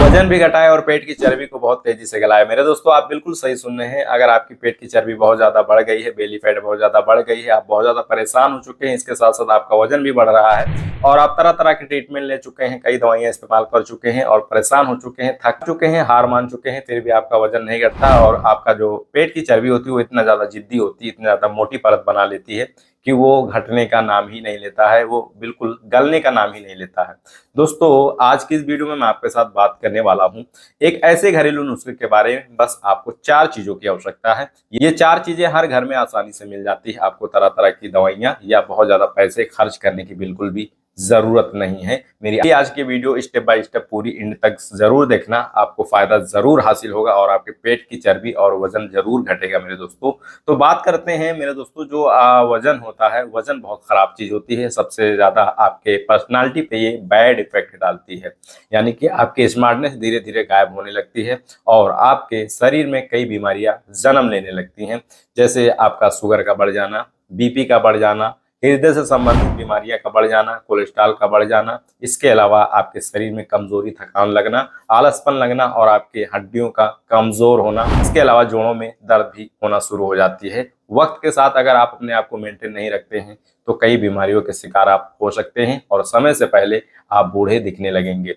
वजन भी घटाए और पेट की चर्बी को बहुत तेजी से गलाए। मेरे दोस्तों, आप बिल्कुल सही सुन रहे हैं। अगर आपकी पेट की चर्बी बहुत ज्यादा बढ़ गई है, बेली फैट बहुत ज्यादा बढ़ गई है, आप बहुत ज्यादा परेशान हो चुके हैं, इसके साथ साथ आपका वजन भी बढ़ रहा है और आप तरह तरह के ट्रीटमेंट ले चुके हैं, कई दवाइयां इस्तेमाल कर चुके हैं और परेशान हो चुके हैं, थक चुके हैं, हार मान चुके हैं, फिर भी आपका वजन नहीं घटता और आपका जो पेट की चर्बी होती है वो इतना ज्यादा जिद्दी होती है, इतनी ज्यादा मोटी परत बना लेती है कि वो घटने का नाम ही नहीं लेता है, वो बिल्कुल गलने का नाम ही नहीं लेता है। दोस्तों, आज की इस वीडियो में मैं आपके साथ बात करने वाला हूं एक ऐसे घरेलू नुस्खे के बारे में। बस आपको 4 चीजों की आवश्यकता है। ये 4 चीजें हर घर में आसानी से मिल जाती है। आपको तरह तरह की दवाइयां या बहुत ज्यादा पैसे खर्च करने की बिल्कुल भी जरूरत नहीं है। मेरी आज की वीडियो स्टेप बाय स्टेप पूरी एंड तक जरूर देखना, आपको फायदा जरूर हासिल होगा और आपके पेट की चर्बी और वजन जरूर घटेगा मेरे दोस्तों। तो बात करते हैं मेरे दोस्तों, जो वजन होता है, वजन बहुत खराब चीज होती है। सबसे ज्यादा आपके पर्सनालिटी पे ये बैड इफेक्ट डालती है, यानी कि आपकी स्मार्टनेस धीरे धीरे गायब होने लगती है और आपके शरीर में कई बीमारियां जन्म लेने लगती हैं, जैसे आपका शुगर का बढ़ जाना, बीपी का बढ़ जाना, हृदय से संबंधित बीमारियां का बढ़ जाना, कोलेस्ट्रॉल का बढ़ जाना। इसके अलावा आपके शरीर में कमजोरी, थकान लगना, आलसपन लगना और आपके हड्डियों का कमजोर होना। इसके अलावा जोड़ों में दर्द भी होना शुरू हो जाती है। वक्त के साथ अगर आप अपने आप को मेंटेन नहीं रखते हैं तो कई बीमारियों के शिकार आप हो सकते हैं और समय से पहले आप बूढ़े दिखने लगेंगे।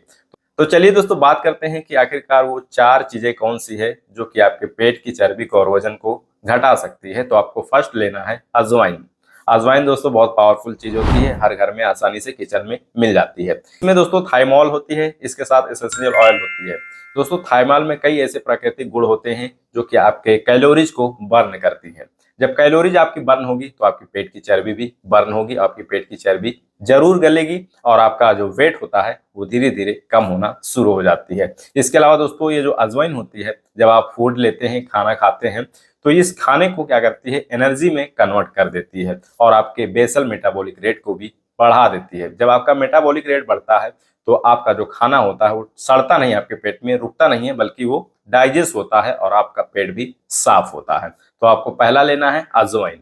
तो चलिए दोस्तों, बात करते हैं कि आखिरकार वो 4 चीजें कौन सी है जो कि आपके पेट की चर्बी को और वजन को घटा सकती है। तो आपको फर्स्ट लेना है अजवाइन। अजवाइन दोस्तों बहुत पावरफुल चीज होती है, हर घर में आसानी से किचन में मिल जाती है। इसमें दोस्तों थाइमोल होती है, इसके साथ एसेंशियल ऑयल होती है। दोस्तों, थाइमोल में कई ऐसे प्राकृतिक गुण होते हैं जो कि आपके कैलोरीज को बर्न करती है। जब कैलोरीज आपकी बर्न होगी तो आपकी पेट की चर्बी भी बर्न होगी, आपकी पेट की चर्बी जरूर गलेगी और आपका जो वेट होता है वो धीरे धीरे कम होना शुरू हो जाती है। इसके अलावा दोस्तों, ये जो अजवाइन होती है, जब आप फूड लेते हैं, खाना खाते हैं, तो इस खाने को क्या करती है, एनर्जी में कन्वर्ट कर देती है और आपके बेसल मेटाबॉलिक रेट को भी बढ़ा देती है। जब आपका मेटाबॉलिक रेट बढ़ता है तो आपका जो खाना होता है वो सड़ता नहीं, आपके पेट में रुकता नहीं है, बल्कि वो डाइजेस्ट होता है और आपका पेट भी साफ होता है। तो आपको पहला लेना है अजवाइन।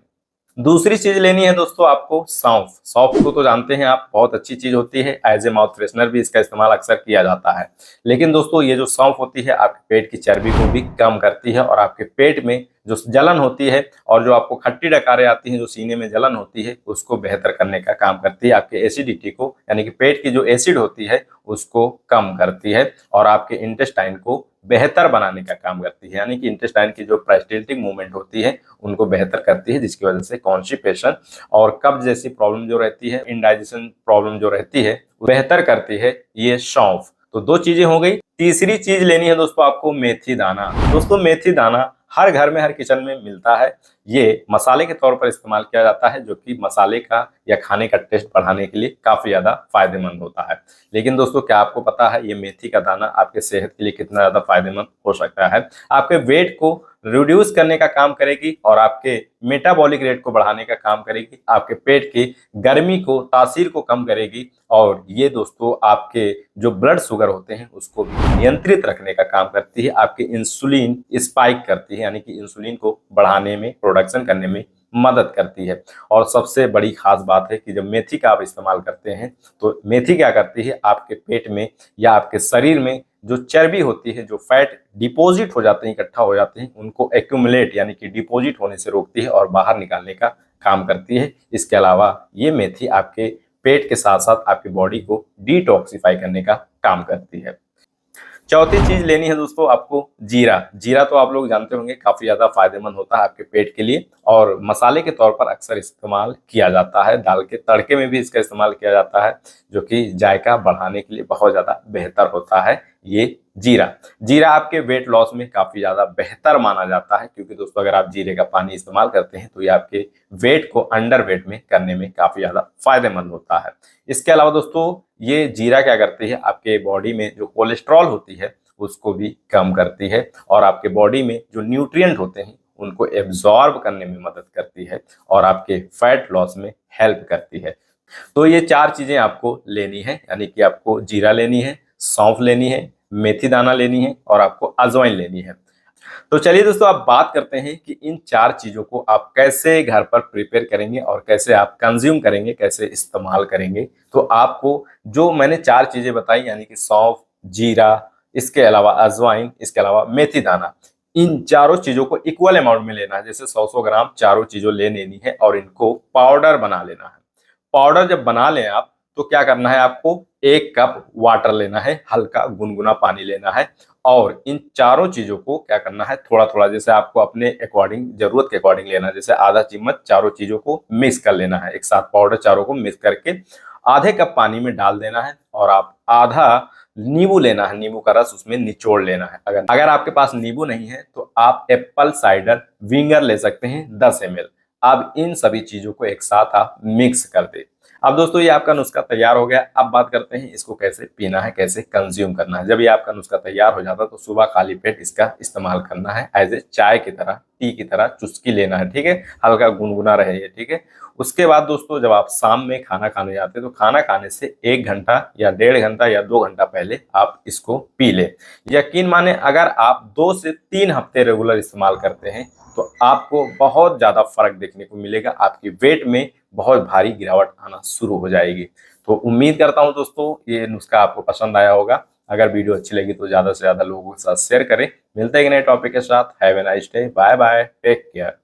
दूसरी चीज लेनी है दोस्तों आपको सौंफ। सौंफ को तो जानते हैं आप, बहुत अच्छी चीज होती है, एज ए माउथ फ्रेशनर भी इसका इस्तेमाल अक्सर किया जाता है। लेकिन दोस्तों, ये जो सौंफ होती है आपके पेट की चर्बी को भी कम करती है और आपके पेट में जो जलन होती है और जो आपको खट्टी डकारें आती हैं, जो सीने में जलन होती है, उसको बेहतर करने का काम करती है। आपके एसिडिटी को, यानी कि पेट की जो एसिड होती है उसको कम करती है और आपके इंटेस्टाइन को बेहतर बनाने का काम करती है, यानी कि इंटेस्टाइन की जो पेरिस्टाल्टिक मूवमेंट होती है उनको बेहतर करती है, जिसकी वजह से कॉन्स्टिपेशन और कब्ज जैसी प्रॉब्लम जो रहती है, इंडाइजेशन प्रॉब्लम जो रहती है, बेहतर करती है ये सौंफ। तो 2 चीजें हो गई। तीसरी चीज लेनी है दोस्तों आपको मेथी दाना। दोस्तों, मेथी दाना हर घर में, हर किचन में मिलता है। ये मसाले के तौर पर इस्तेमाल किया जाता है, जो कि मसाले का या खाने का टेस्ट बढ़ाने के लिए काफी ज्यादा फायदेमंद होता है। लेकिन दोस्तों, क्या आपको पता है ये मेथी का दाना आपके सेहत के लिए कितना ज्यादा फायदेमंद हो सकता है? आपके वेट को रिड्यूस करने का काम करेगी और आपके मेटाबॉलिक रेट को बढ़ाने का काम करेगी, आपके पेट की गर्मी को, तासीर को कम करेगी और ये दोस्तों आपके जो ब्लड शुगर होते हैं उसको भी नियंत्रित रखने का काम करती है। आपके इंसुलिन स्पाइक करती है, यानी कि इंसुलिन को बढ़ाने में, प्रोडक्शन करने में मदद करती है। और सबसे बड़ी खास बात है कि जब मेथी का आप इस्तेमाल करते हैं तो मेथी क्या करती है, आपके पेट में या आपके शरीर में जो चर्बी होती है, जो फैट डिपॉजिट हो जाते हैं, इकट्ठा हो जाते हैं, उनको एक्यूमुलेट यानी कि डिपॉजिट होने से रोकती है और बाहर निकालने का काम करती है। इसके अलावा ये मेथी आपके पेट के साथ साथ आपकी बॉडी को डिटॉक्सिफाई करने का काम करती है। चौथी चीज लेनी है दोस्तों आपको जीरा। जीरा तो आप लोग जानते होंगे काफी ज्यादा फायदेमंद होता है आपके पेट के लिए और मसाले के तौर पर अक्सर इस्तेमाल किया जाता है। दाल के तड़के में भी इसका इस्तेमाल किया जाता है, जो कि जायका बढ़ाने के लिए बहुत ज्यादा बेहतर होता है ये जीरा। जीरा आपके वेट लॉस में काफी ज्यादा बेहतर माना जाता है, क्योंकि दोस्तों अगर आप जीरे का पानी इस्तेमाल करते हैं तो ये आपके वेट को अंडर वेट में करने में काफी ज्यादा फायदेमंद होता है। इसके अलावा दोस्तों, ये जीरा क्या करती है, आपके बॉडी में जो कोलेस्ट्रॉल होती है उसको भी कम करती है और आपके बॉडी में जो न्यूट्रिएंट होते हैं उनको एब्जॉर्ब करने में मदद करती है और आपके फैट लॉस में हेल्प करती है। तो ये 4 चीजें आपको लेनी है, यानी कि आपको जीरा लेनी है, सौंफ लेनी है, मेथी दाना लेनी है और आपको अजवाइन लेनी है। तो चलिए दोस्तों, आप बात करते हैं कि इन 4 चीजों को आप कैसे घर पर प्रिपेयर करेंगे और कैसे आप कंज्यूम करेंगे, कैसे इस्तेमाल करेंगे। तो आपको जो मैंने 4 चीजें बताई, यानी कि सौंफ, जीरा, इसके अलावा अजवाइन, इसके अलावा मेथी दाना, इन चारों चीजों को इक्वल अमाउंट में लेना है। जैसे 100-100 ग्राम चारों चीजों ले लेनी है और इनको पाउडर बना लेना है। पाउडर जब बना लें आप तो क्या करना है, आपको 1 कप वाटर लेना है, हल्का गुनगुना पानी लेना है और इन चारों चीजों को क्या करना है, थोड़ा थोड़ा, जैसे आपको अपने अकॉर्डिंग, जरूरत के अकॉर्डिंग लेना है। जैसे आधा चम्मच चारों चीजों को मिक्स कर लेना है, एक साथ पाउडर चारों को मिक्स करके आधे कप पानी में डाल देना है और आप आधा नींबू लेना है, नींबू का रस उसमें निचोड़ लेना है। अगर आपके पास नींबू नहीं है तो आप एप्पल साइडर विनेगर ले सकते हैं 10 ml। अब इन सभी चीजों को एक साथ आप मिक्स कर दे। अब दोस्तों ये आपका नुस्खा तैयार हो गया। अब बात करते हैं इसको कैसे पीना है, कैसे कंज्यूम करना है। जब ये आपका नुस्खा तैयार हो जाता है तो सुबह खाली पेट इसका इस्तेमाल करना है, एज ए चाय की तरह, टी की तरह चुस्की लेना है, ठीक है, हल्का गुनगुना रहे ये, ठीक है। उसके बाद दोस्तों जब आप शाम में खाना खाने जाते हैं तो खाना खाने से 1 घंटा या 1.5 घंटा या 2 घंटा पहले आप इसको पी ले। यकीन माने अगर आप 2 से 3 हफ्ते रेगुलर इस्तेमाल करते हैं तो आपको बहुत ज्यादा फर्क देखने को मिलेगा, आपकी वेट में बहुत भारी गिरावट आना शुरू हो जाएगी। तो उम्मीद करता हूं दोस्तों ये नुस्खा आपको पसंद आया होगा। अगर वीडियो अच्छी लगी तो ज्यादा से ज्यादा लोगों के साथ शेयर करें। मिलते हैं एक नए टॉपिक के साथ। Have a nice day, bye bye, take care.